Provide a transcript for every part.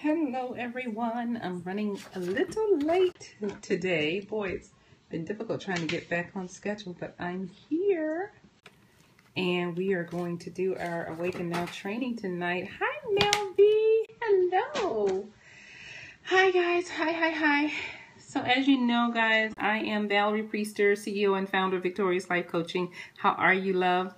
Hello everyone. I'm running a little late today. Boy, it's been difficult trying to get back on schedule, but I'm here. And we are going to do our Awaken Now training tonight. Hi, Melvie. Hello. Hi, guys. Hi. So as you know, guys, I am Valerie Priester, CEO and founder of Victorious Life Coaching. How are you, love?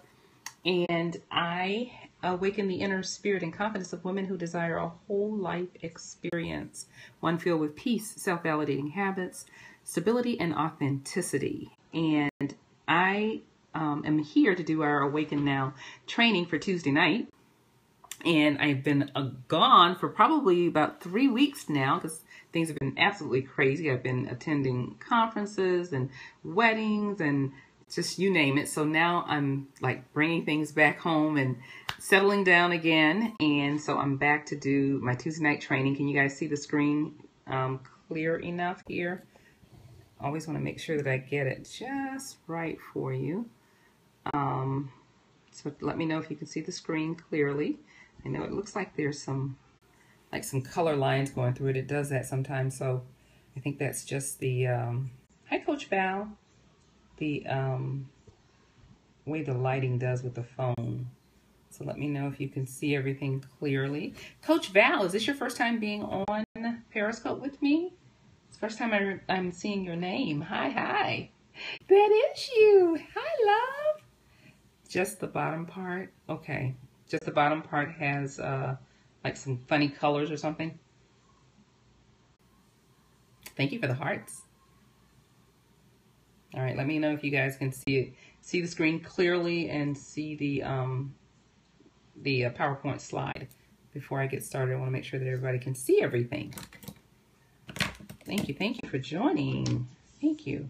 And I awaken the inner spirit and confidence of women who desire a whole life experience, one filled with peace, self-validating habits, stability, and authenticity. And I am here to do our Awaken Now training for Tuesday night. And I've been gone for probably about 3 weeks now because things have been absolutely crazy. I've been attending conferences and weddings and just you name it. So now I'm like bringing things back home and settling down again. And so I'm back to do my Tuesday night training. Can you guys see the screen clear enough here? Always want to make sure that I get it just right for you. So let me know if you can see the screen clearly. I know it looks like there's some color lines going through it. It does that sometimes. So I think that's just the, hi Coach Val. The way the lighting does with the phone. So let me know if you can see everything clearly. Coach Val, is this your first time being on Periscope with me? It's the first time I'm seeing your name. Hi. That is you. Hi, love. Just the bottom part? Okay. Just the bottom part has like some funny colors or something. Thank you for the hearts. All right, let me know if you guys can see the screen clearly and see the PowerPoint slide. Before I get started, I want to make sure that everybody can see everything. Thank you for joining. Thank you.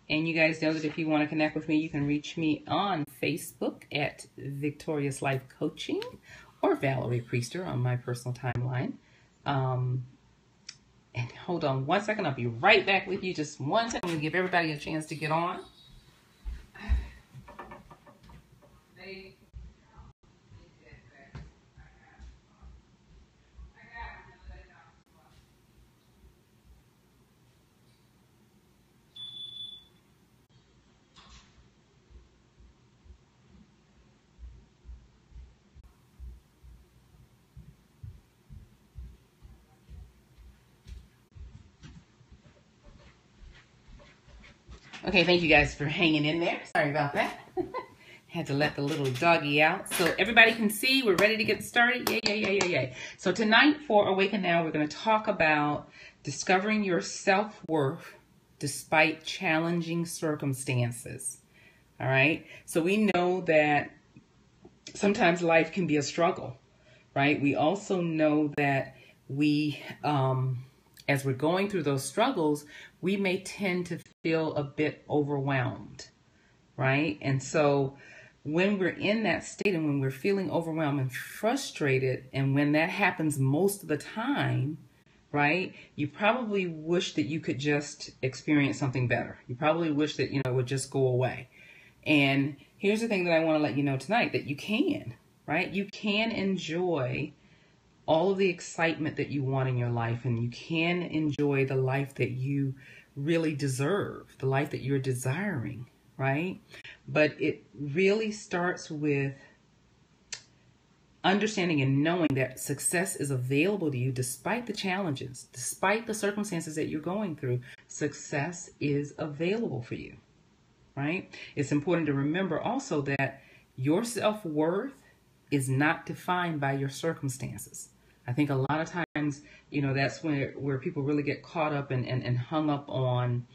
And you guys know that if you want to connect with me, you can reach me on Facebook at Victorious Life Coaching or Valerie Priester on my personal timeline. And hold on one second, I'll be right back with you. Just one second, I'm going to give everybody a chance to get on. Okay, thank you guys for hanging in there. Sorry about that. Had to let the little doggy out. So everybody can see, we're ready to get started. Yay. So tonight for Awaken Now, we're going to talk about discovering your self-worth despite challenging circumstances. All right. So we know that sometimes life can be a struggle, right? We also know that we, as we're going through those struggles, we may tend to feel a bit overwhelmed, right? And so when we're in that state and when we're feeling overwhelmed and frustrated, and when that happens most of the time, right, you probably wish that you could just experience something better. You probably wish that, it would just go away. And here's the thing that I want to let you know tonight, that you can, right? You can enjoy all of the excitement that you want in your life, and you can enjoy the life that you really deserve, the life that you're desiring, right? But it really starts with understanding and knowing that success is available to you despite the challenges, despite the circumstances that you're going through. Success is available for you, right? It's important to remember also that your self-worth is not defined by your circumstances. I think a lot of times, that's where people really get caught up and hung up on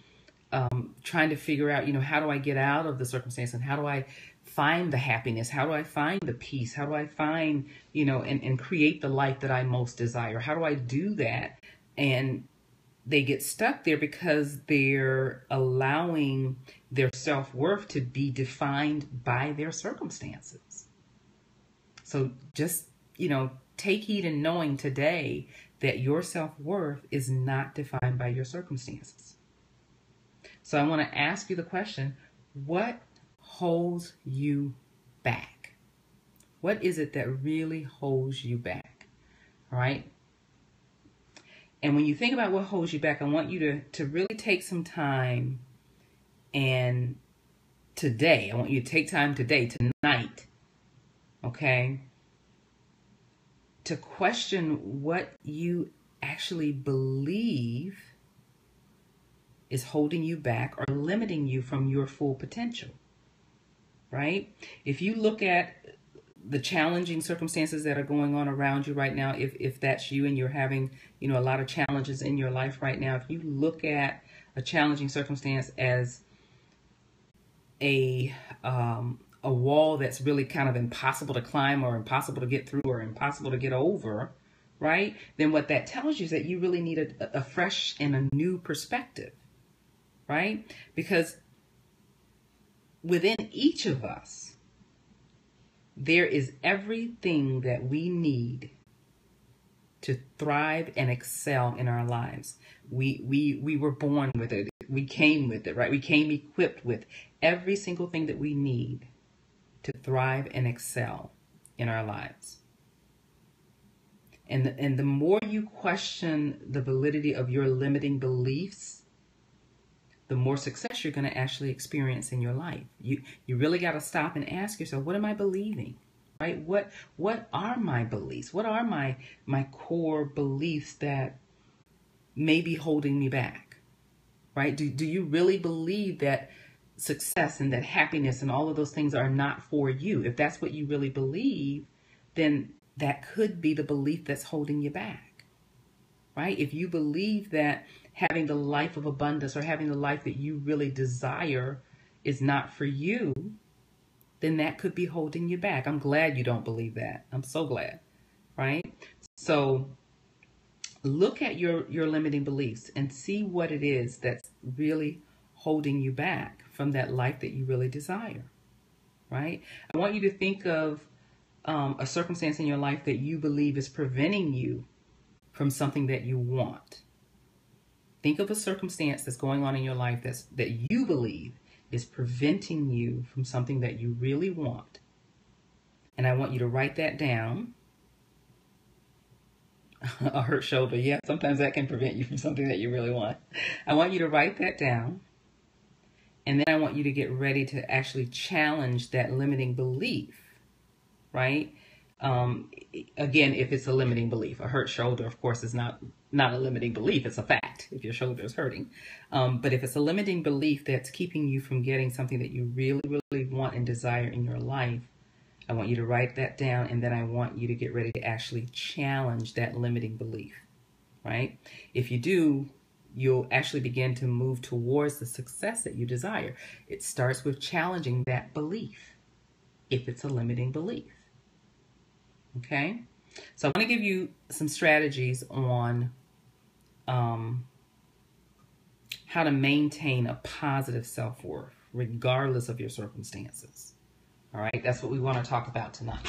trying to figure out, how do I get out of the circumstance, and how do I find the happiness? How do I find the peace? How do I find, and create the life that I most desire? How do I do that? And they get stuck there because they're allowing their self-worth to be defined by their circumstances. So just, take heed in knowing today that your self-worth is not defined by your circumstances. So I want to ask you the question, what holds you back? What is it that really holds you back? All right. And when you think about what holds you back, I want you to really take some time, and today, I want you to take time today, tonight, okay, to question what you actually believe is holding you back or limiting you from your full potential, right? If you look at the challenging circumstances that are going on around you right now, if that's you and you're having, a lot of challenges in your life right now, if you look at a challenging circumstance as a wall that's really kind of impossible to climb or impossible to get through or impossible to get over, right? Then what that tells you is that you really need a fresh and a new perspective, right? Because within each of us, there is everything that we need to thrive and excel in our lives. We were born with it. We came with it, right? We came equipped with every single thing that we need to thrive and excel in our lives. And the more you question the validity of your limiting beliefs, the more success you're going to actually experience in your life. You really got to stop and ask yourself, what am I believing? Right? What are my beliefs? What are my core beliefs that may be holding me back? Right? Do you really believe that success and that happiness and all of those things are not for you? If that's what you really believe, then that could be the belief that's holding you back. Right? If you believe that having the life of abundance or having the life that you really desire is not for you, then that could be holding you back. I'm glad you don't believe that. I'm so glad, right? So look at your limiting beliefs and see what it is that's really holding you back from that life that you really desire, right? I want you to think of a circumstance in your life that you believe is preventing you from something that you want. Think of a circumstance that's going on in your life that you believe is preventing you from something that you really want. And I want you to write that down. A hurt shoulder, yeah, sometimes that can prevent you from something that you really want. I want you to write that down. And then I want you to get ready to actually challenge that limiting belief, right? Again, if it's a limiting belief, a hurt shoulder, of course, is not a limiting belief. It's a fact if your shoulder is hurting. But if it's a limiting belief that's keeping you from getting something that you really, really want and desire in your life, I want you to write that down, and then I want you to get ready to actually challenge that limiting belief, right? If you do, you'll actually begin to move towards the success that you desire. It starts with challenging that belief, if it's a limiting belief. Okay? So I want to give you some strategies on how to maintain a positive self-worth, regardless of your circumstances. All right? That's what we want to talk about tonight.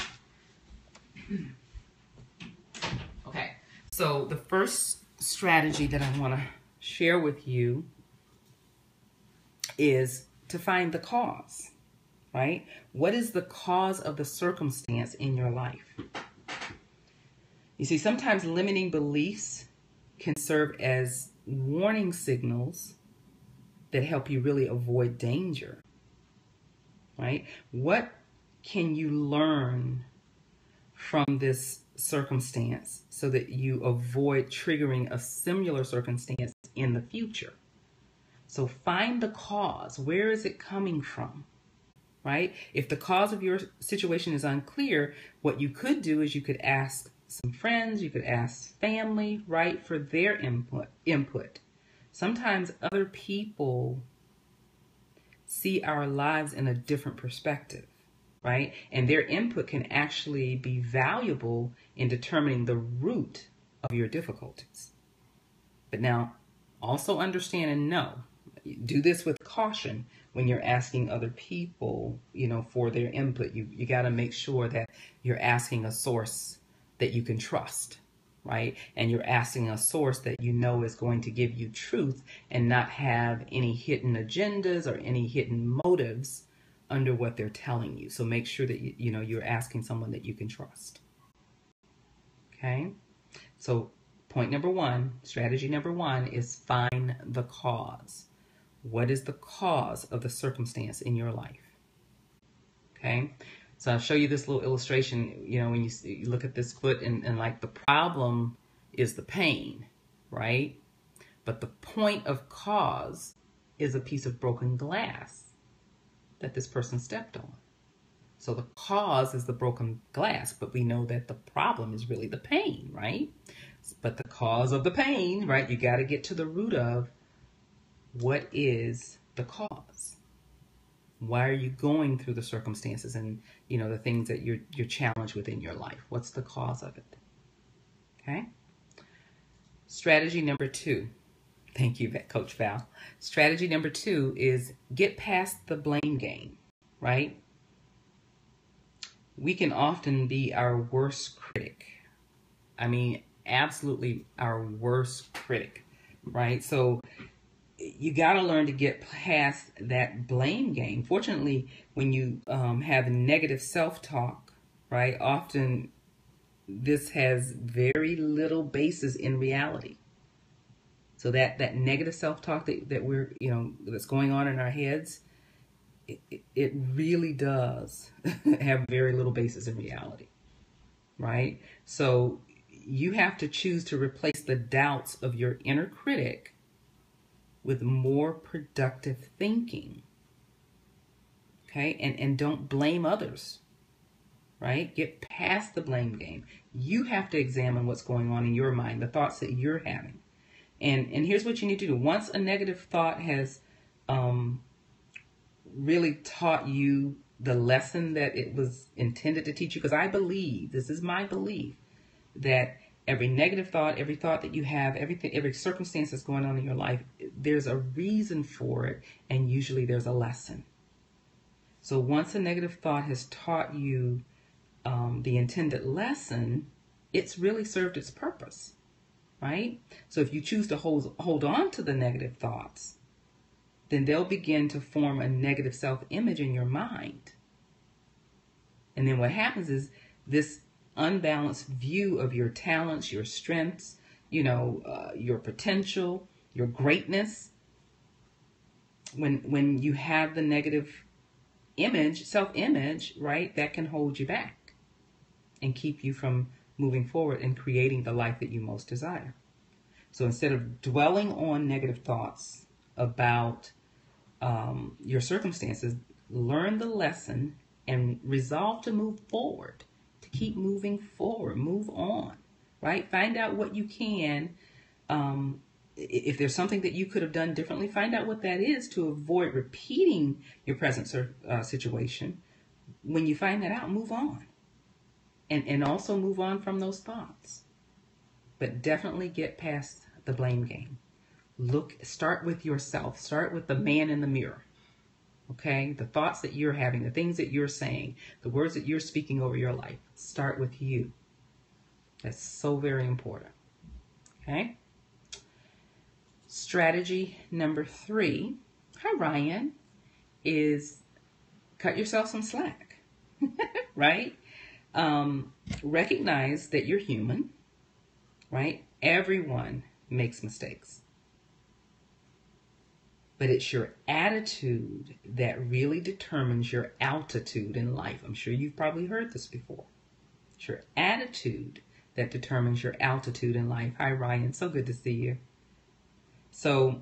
Okay. So the first strategy that I want to share with you is to find the cause, right? What is the cause of the circumstance in your life? You see, sometimes limiting beliefs can serve as warning signals that help you really avoid danger, right? What can you learn from this circumstance so that you avoid triggering a similar circumstance in the future? So find the cause. Where is it coming from? Right? If the cause of your situation is unclear, what you could do is you could ask some friends, you could ask family, right, for their input. Sometimes other people see our lives in a different perspective, right? And their input can actually be valuable in determining the root of your difficulties. But now, also understand and know, do this with caution when you're asking other people, for their input. You got to make sure that you're asking a source that you can trust, right? And you're asking a source that you know is going to give you truth and not have any hidden agendas or any hidden motives under what they're telling you. So make sure that you're asking someone that you can trust. Okay? So point number one, strategy number one is find the cause. What is the cause of the circumstance in your life? Okay, so I'll show you this little illustration. You know, when you look at this foot and like the problem is the pain, right? But the point of cause is a piece of broken glass that this person stepped on. So the cause is the broken glass, but we know that the problem is really the pain, right? But the cause of the pain, right? You got to get to the root of what is the cause. Why are you going through the circumstances and, you know, the things that you're challenged with in your life? What's the cause of it? Okay. Strategy number two. Thank you, Coach Val. Strategy number two is get past the blame game, right? We can often be our worst critic. I mean, absolutely our worst critic, right? So you got to learn to get past that blame game. Fortunately, when you have negative self-talk, right, often this has very little basis in reality. So that negative self-talk that we're, you know, that's going on in our heads, it really does have very little basis in reality, right? So you have to choose to replace the doubts of your inner critic with more productive thinking, okay? And don't blame others, right? Get past the blame game. You have to examine what's going on in your mind, the thoughts that you're having. And here's what you need to do. Once a negative thought has really taught you the lesson that it was intended to teach you, because I believe, this is my belief, that every negative thought, every thought that you have, every circumstance that's going on in your life, there's a reason for it, and usually there's a lesson. So once a negative thought has taught you the intended lesson, it's really served its purpose, right? So if you choose to hold on to the negative thoughts, then they'll begin to form a negative self-image in your mind. And then what happens is this unbalanced view of your talents, your strengths, you know, your potential, your greatness. When you have the negative image, self-image, right, that can hold you back and keep you from moving forward and creating the life that you most desire. So instead of dwelling on negative thoughts about your circumstances, learn the lesson and resolve to move forward, to keep moving forward, move on, right? Find out what you can, if there's something that you could have done differently, find out what that is to avoid repeating your present situation. When you find that out, move on. And also move on from those thoughts. But definitely get past the blame game. Start with yourself. Start with the man in the mirror. Okay? The thoughts that you're having, the things that you're saying, the words that you're speaking over your life. Start with you. That's so very important. Okay? Strategy number 3, hi Ryan, is cut yourself some slack. Right? Recognize that you're human, right? Everyone makes mistakes. But it's your attitude that really determines your altitude in life. I'm sure you've probably heard this before. It's your attitude that determines your altitude in life. Hi, Ryan. So good to see you. So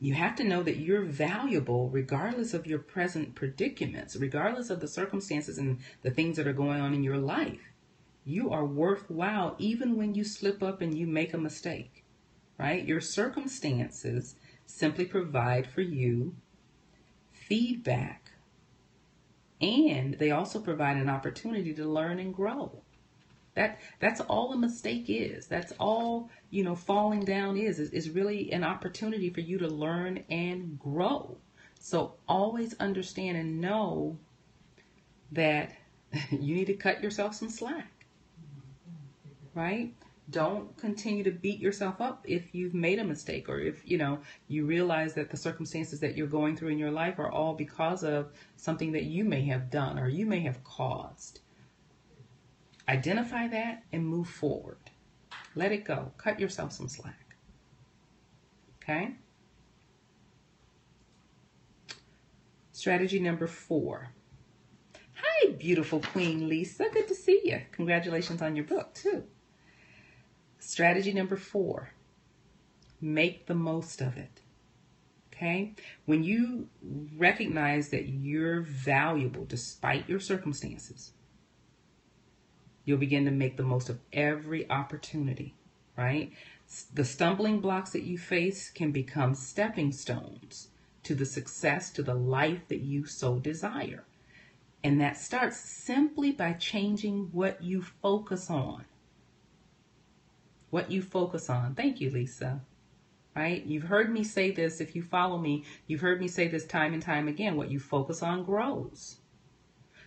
you have to know that you're valuable regardless of your present predicaments, regardless of the circumstances and the things that are going on in your life. You are worthwhile even when you slip up and you make a mistake, right? Your circumstances simply provide for you feedback, and they also provide an opportunity to learn and grow. That's all a mistake is. That's all, you know, falling down is really an opportunity for you to learn and grow. So always understand and know that you need to cut yourself some slack, right? Don't continue to beat yourself up if you've made a mistake, or if, you know, you realize that the circumstances that you're going through in your life are all because of something that you may have done or you may have caused. Identify that and move forward. Let it go. Cut yourself some slack. Okay? Strategy number 4. Hi, beautiful Queen Lisa. Good to see you. Congratulations on your book, too. Strategy number 4. Make the most of it. Okay? When you recognize that you're valuable despite your circumstances, you'll begin to make the most of every opportunity, right? The stumbling blocks that you face can become stepping stones to the success, to the life that you so desire. And that starts simply by changing what you focus on. What you focus on. Thank you, Lisa. Right? You've heard me say this. If you follow me, you've heard me say this time and time again. What you focus on grows.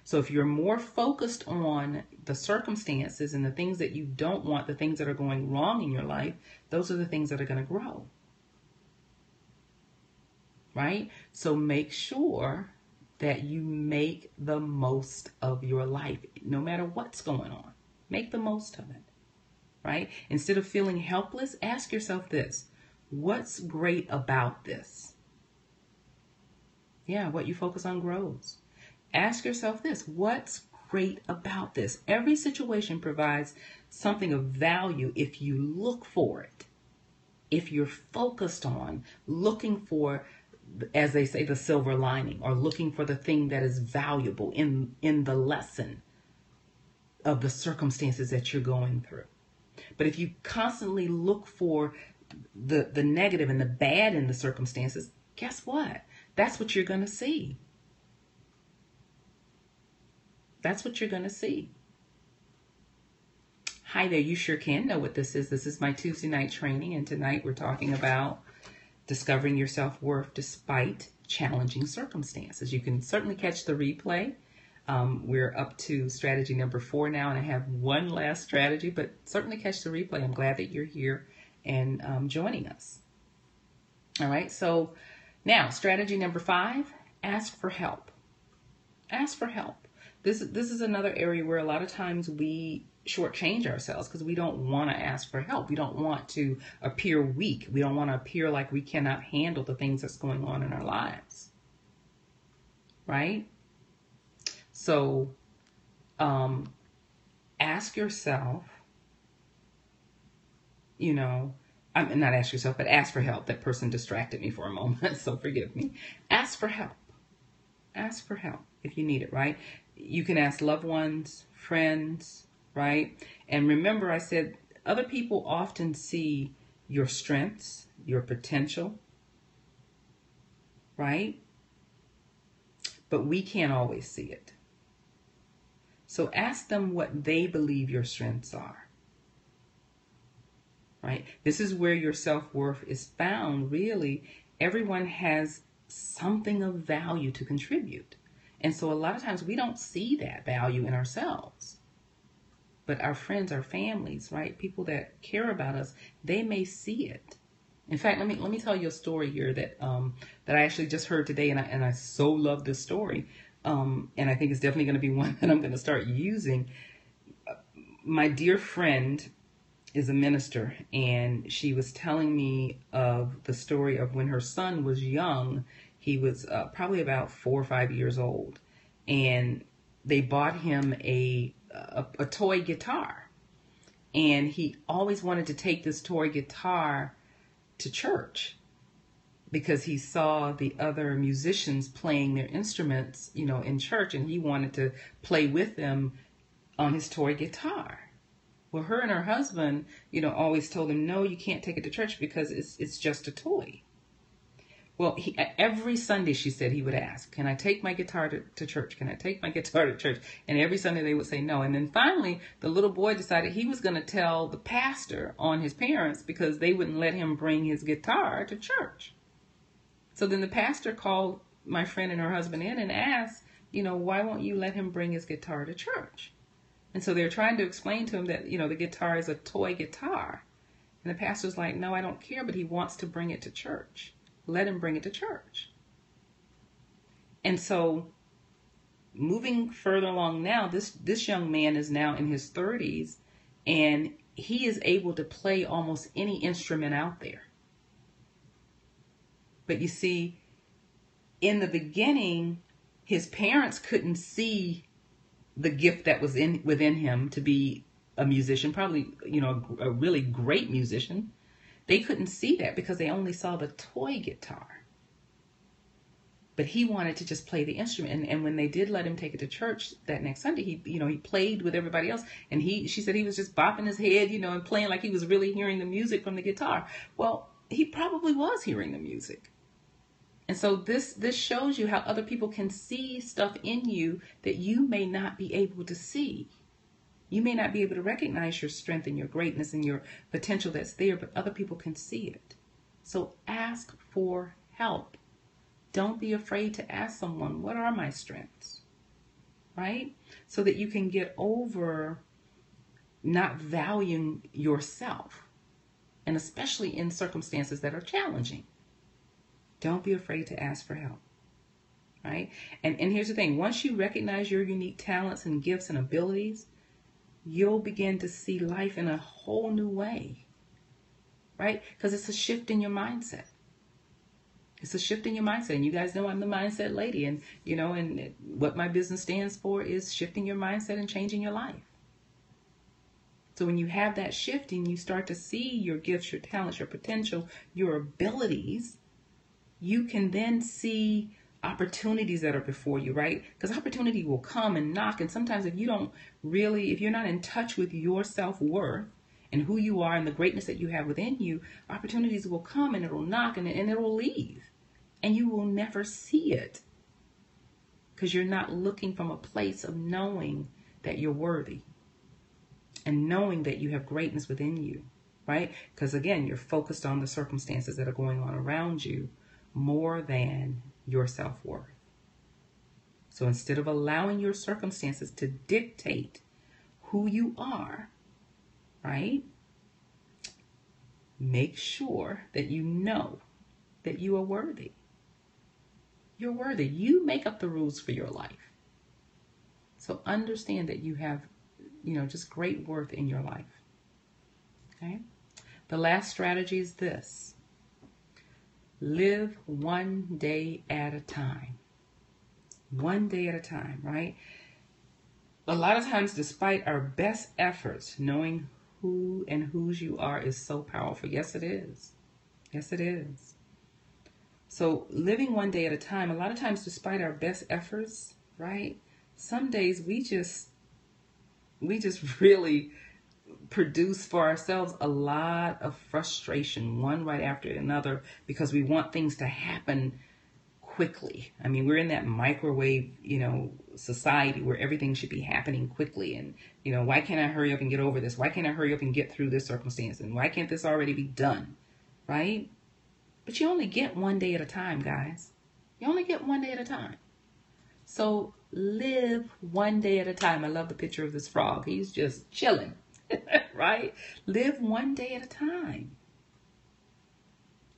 So if you're more focused on the circumstances and the things that you don't want, the things that are going wrong in your life, those are the things that are going to grow. Right? So make sure that you make the most of your life, no matter what's going on. Make the most of it. Right? Instead of feeling helpless, ask yourself this. What's great about this? Yeah, what you focus on grows. Ask yourself this. What's great about this? Every situation provides something of value if you look for it. If you're focused on looking for, as they say, the silver lining, or looking for the thing that is valuable in the lesson of the circumstances that you're going through. But if you constantly look for the negative and the bad in the circumstances, guess what? That's what you're going to see. That's what you're going to see. Hi there, you sure can know what this is. This is my Tuesday night training, and tonight we're talking about discovering your self-worth despite challenging circumstances. You can certainly catch the replay. We're up to strategy number 4 now, and I have one last strategy, but certainly catch the replay. I'm glad that you're here and joining us. All right, so now strategy number 5, ask for help. Ask for help. This is another area where a lot of times we shortchange ourselves because we don't want to ask for help. We don't want to appear weak. We don't want to appear like we cannot handle the things that's going on in our lives. Right? So ask yourself, not ask yourself, but ask for help. That person distracted me for a moment, so forgive me. Ask for help. Ask for help if you need it, right? You can ask loved ones, friends, right? And remember, I said other people often see your strengths, your potential, right? But we can't always see it. So ask them what they believe your strengths are, right? This is where your self-worth is found, really. Everyone has something of value to contribute. And so a lot of times we don't see that value in ourselves. But our friends, our families, right? People that care about us, they may see it. In fact, let me tell you a story here that I actually just heard today, and I so love this story. And I think it's definitely going to be one that I'm going to start using. My dear friend is a minister, and she was telling me of the story of when her son was young. He was probably about 4 or 5 years old, and they bought him a toy guitar, and he always wanted to take this toy guitar to church because he saw the other musicians playing their instruments, in church, and he wanted to play with them on his toy guitar. Well, her and her husband, always told him, no, you can't take it to church because it's just a toy. Well, every Sunday, she said, he would ask, can I take my guitar to church? Can I take my guitar to church? And every Sunday they would say no. And then finally, the little boy decided he was going to tell the pastor on his parents because they wouldn't let him bring his guitar to church. So then the pastor called my friend and her husband in and asked, why won't you let him bring his guitar to church? And so they're trying to explain to him that, the guitar is a toy guitar. And the pastor's like, no, I don't care, but he wants to bring it to church. Let him bring it to church. And so moving further along now, this young man is now in his 30s, and he is able to play almost any instrument out there. But you see, in the beginning, his parents couldn't see the gift that was within him to be a musician, probably, a really great musician. They couldn't see that because they only saw the toy guitar. But he wanted to just play the instrument. And when they did let him take it to church that next Sunday, he played with everybody else. And she said he was just bopping his head, and playing like he was really hearing the music from the guitar. Well, he probably was hearing the music. And so this shows you how other people can see stuff in you that you may not be able to see. You may not be able to recognize your strength and your greatness and your potential that's there, but other people can see it. So ask for help. Don't be afraid to ask someone, what are my strengths? Right? So that you can get over not valuing yourself, and especially in circumstances that are challenging. Don't be afraid to ask for help. Right? And here's the thing. Once you recognize your unique talents and gifts and abilities, you'll begin to see life in a whole new way. Right? Because it's a shift in your mindset. It's a shift in your mindset. And you guys know I'm the mindset lady. And, and what my business stands for is shifting your mindset and changing your life. So when you have that shifting, you start to see your gifts, your talents, your potential, your abilities. You can then see opportunities that are before you, right? Because opportunity will come and knock. And sometimes if you're not in touch with your self-worth and who you are and the greatness that you have within you, opportunities will come and it'll knock and it will leave. And you will never see it because you're not looking from a place of knowing that you're worthy and knowing that you have greatness within you, right? Because again, you're focused on the circumstances that are going on around you more than your self-worth. So instead of allowing your circumstances to dictate who you are, right? Make sure that you know that you are worthy. You're worthy. You make up the rules for your life. So understand that you have, just great worth in your life. Okay? The last strategy is this. Live one day at a time. One day at a time, right? A lot of times, despite our best efforts, knowing who and whose you are is so powerful. Yes, it is. Yes, it is. So living one day at a time, a lot of times, despite our best efforts, right? Some days we just really produce for ourselves a lot of frustration, one right after another, because we want things to happen quickly. I mean, we're in that microwave, society where everything should be happening quickly. And, why can't I hurry up and get over this? Why can't I hurry up and get through this circumstance? And why can't this already be done? Right? But you only get one day at a time, guys. You only get one day at a time. So live one day at a time. I love the picture of this frog. He's just chilling, right? Live one day at a time.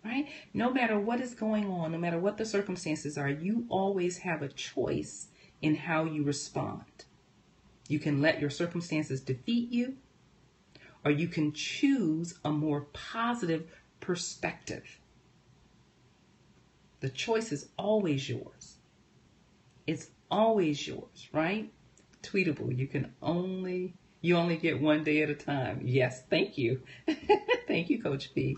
Right? No matter what is going on, no matter what the circumstances are, you always have a choice in how you respond. You can let your circumstances defeat you, or you can choose a more positive perspective. The choice is always yours. It's always yours, right? Tweetable. You only get one day at a time. Yes, thank you. Thank you, Coach P.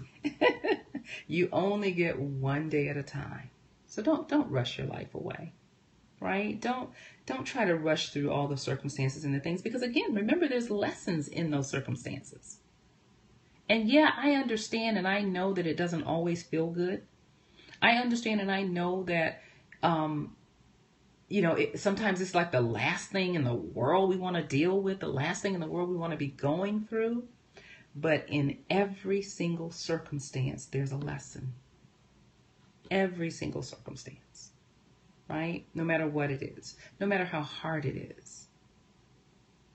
You only get one day at a time. So don't rush your life away, right? Don't try to rush through all the circumstances and the things, because again, remember, there's lessons in those circumstances. And yeah, I understand and I know that it doesn't always feel good. I understand and I know that, sometimes it's like the last thing in the world we want to deal with, the last thing in the world we want to be going through. But in every single circumstance, there's a lesson. Every single circumstance, right? No matter what it is, no matter how hard it is.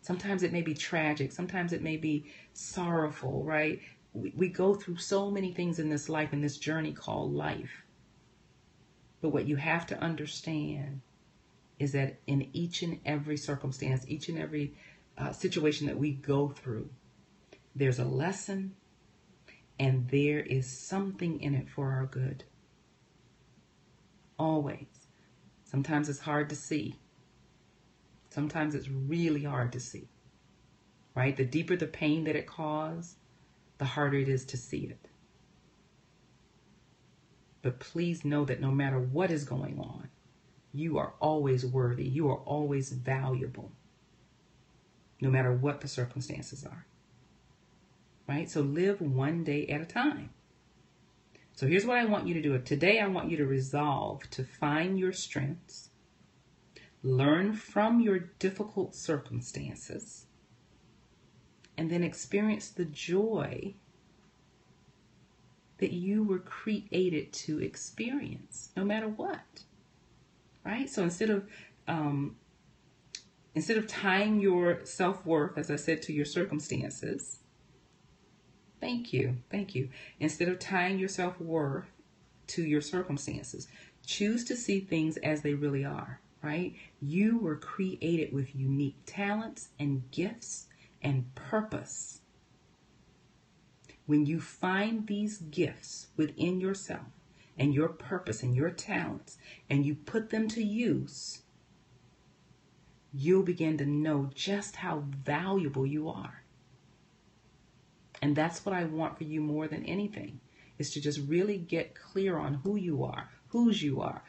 Sometimes it may be tragic. Sometimes it may be sorrowful, right? We go through so many things in this life, in this journey called life. But what you have to understand is that in each and every circumstance, each and every situation that we go through, there's a lesson, and there is something in it for our good. Always. Sometimes it's hard to see. Sometimes it's really hard to see, right? The deeper the pain that it caused, the harder it is to see it. But please know that no matter what is going on, you are always worthy. You are always valuable, no matter what the circumstances are, right? So live one day at a time. So here's what I want you to do. Today, I want you to resolve to find your strengths, learn from your difficult circumstances, and then experience the joy that you were created to experience, no matter what, right? So instead of tying your self-worth, as I said, to your circumstances, thank you. Instead of tying your self-worth to your circumstances, choose to see things as they really are, right? You were created with unique talents and gifts and purpose. When you find these gifts within yourself and your purpose and your talents, and you put them to use, you'll begin to know just how valuable you are. And that's what I want for you more than anything, is to just really get clear on who you are, whose you are,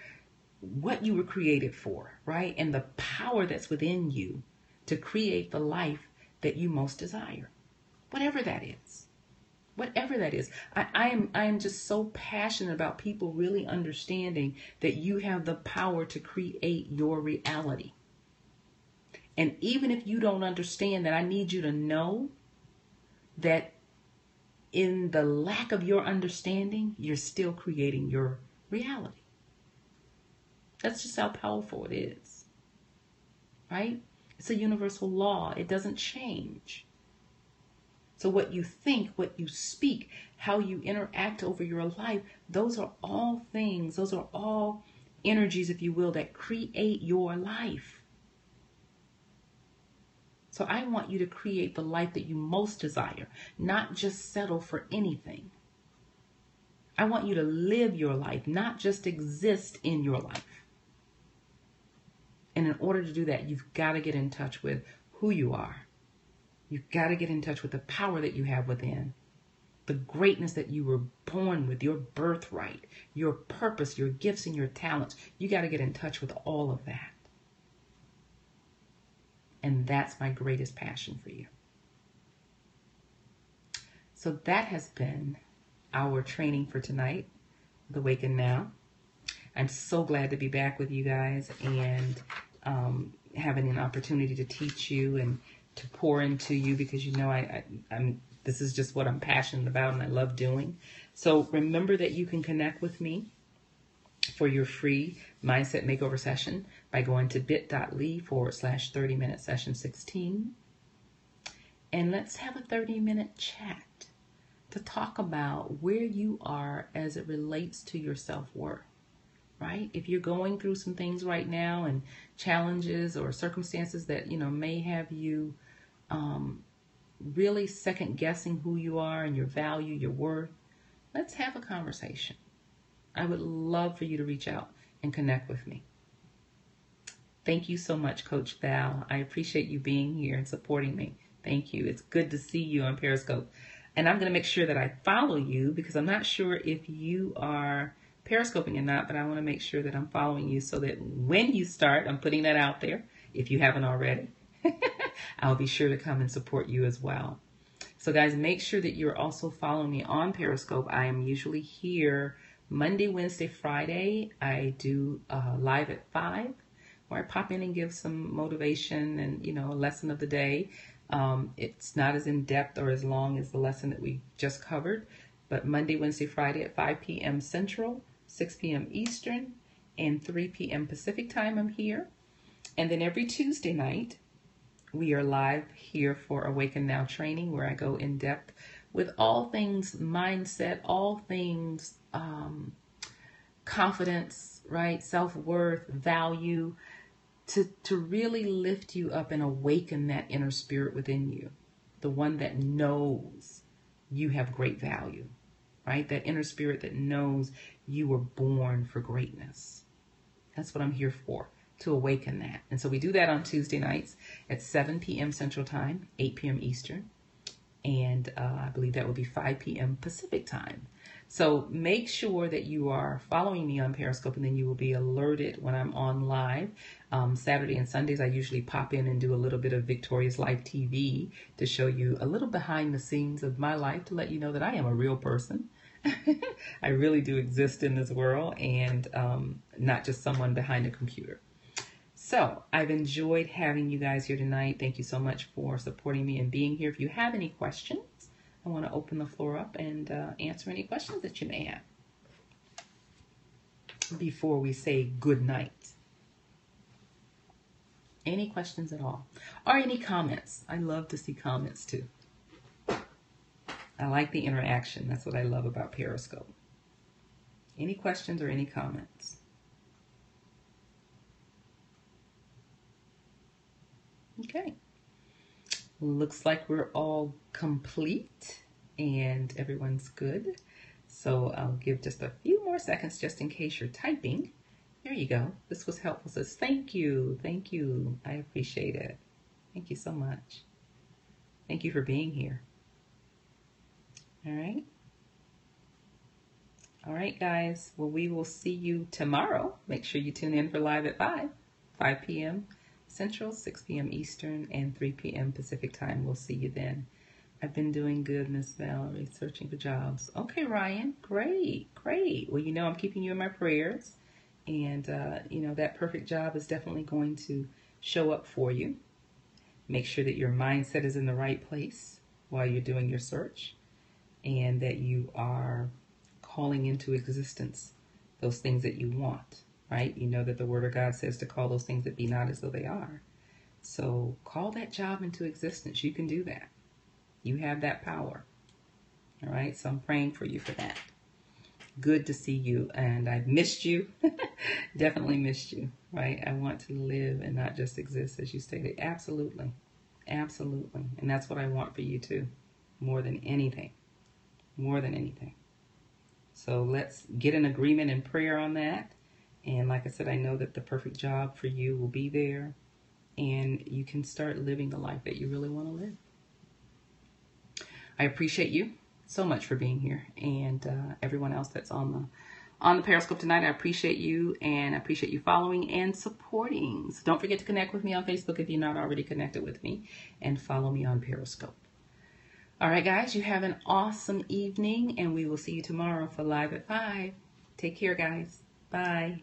what you were created for, right? And the power that's within you to create the life that you most desire, whatever that is. Whatever that is. I am just so passionate about people really understanding that you have the power to create your reality. And even if you don't understand that, I need you to know that in the lack of your understanding, you're still creating your reality. That's just how powerful it is, right? It's a universal law. It doesn't change. So what you think, what you speak, how you interact over your life, those are all things, those are all energies, if you will, that create your life. So I want you to create the life that you most desire, not just settle for anything. I want you to live your life, not just exist in your life. And in order to do that, you've got to get in touch with who you are. You've got to get in touch with the power that you have within, the greatness that you were born with, your birthright, your purpose, your gifts, and your talents. You got to get in touch with all of that. And that's my greatest passion for you. So that has been our training for tonight, the AwakenNow. I'm so glad to be back with you guys and having an opportunity to teach you and to pour into you, because you know I'm this is just what I'm passionate about and I love doing. So remember that you can connect with me for your free mindset makeover session by going to bit.ly/30-minute session 16. And let's have a 30-minute chat to talk about where you are as it relates to your self-worth, right? If you're going through some things right now and challenges or circumstances that, you know, may have you really second guessing who you are and your value, your worth, let's have a conversation. I would love for you to reach out and connect with me. Thank you so much, Coach Val. I appreciate you being here and supporting me. Thank you. It's good to see you on Periscope. And I'm going to make sure that I follow you, because I'm not sure if you are Periscoping or not, but I want to make sure that I'm following you so that when you start, I'm putting that out there, if you haven't already, I'll be sure to come and support you as well. So guys, make sure that you're also following me on Periscope. I am usually here Monday, Wednesday, Friday. I do live at 5, where I pop in and give some motivation and, you know, a lesson of the day. It's not as in-depth or as long as the lesson that we just covered, but Monday, Wednesday, Friday at 5 p.m. Central, 6 p.m. Eastern, and 3 p.m. Pacific time, I'm here. And then every Tuesday night, we are live here for AwakenNow training, where I go in depth with all things mindset, all things confidence, right? Self-worth, value, to really lift you up and awaken that inner spirit within you. the one that knows you have great value, right? That inner spirit that knows you were born for greatness. That's what I'm here for, to awaken that. And so we do that on Tuesday nights at 7 p.m. Central Time, 8 p.m. Eastern. And I believe that will be 5 p.m. Pacific Time. So make sure that you are following me on Periscope, and then you will be alerted when I'm on live. Saturday and Sundays, I usually pop in and do a little bit of Victoria's Life TV to show you a little behind the scenes of my life, to let you know that I am a real person. I really do exist in this world, and not just someone behind a computer. So I've enjoyed having you guys here tonight. Thank you so much for supporting me and being here. If you have any questions, I want to open the floor up and answer any questions that you may have before we say good night. Any questions at all? Or any comments? I love to see comments too. I like the interaction. That's what I love about Periscope. Any questions or any comments? Okay. Looks like we're all complete and everyone's good. So I'll give just a few more seconds just in case you're typing. There you go. This was helpful. Says thank you. Thank you. I appreciate it. Thank you so much. Thank you for being here. All right. All right, guys. Well, we will see you tomorrow. Make sure you tune in for live at 5 p.m. Central, 6 p.m. Eastern, and 3 p.m. Pacific Time. We'll see you then. I've been doing good, Miss Valerie, searching for jobs. Okay, Ryan, great, great. Well, you know I'm keeping you in my prayers, and, you know, that perfect job is definitely going to show up for you. Make sure that your mindset is in the right place while you're doing your search, and that you are calling into existence those things that you want. Right? You know that the Word of God says to call those things that be not as though they are. So call that job into existence. You can do that. You have that power. All right? So I'm praying for you for that. Good to see you. And I've missed you. Definitely missed you. Right? I want to live and not just exist, as you stated. Absolutely. Absolutely. And that's what I want for you too. More than anything. More than anything. So let's get an agreement and prayer on that. And like I said, I know that the perfect job for you will be there, and you can start living the life that you really want to live. I appreciate you so much for being here, and everyone else that's on the Periscope tonight. I appreciate you, and I appreciate you following and supporting. So don't forget to connect with me on Facebook if you're not already connected with me, and follow me on Periscope. All right, guys, you have an awesome evening, and we will see you tomorrow for Live at 5. Take care, guys. Bye.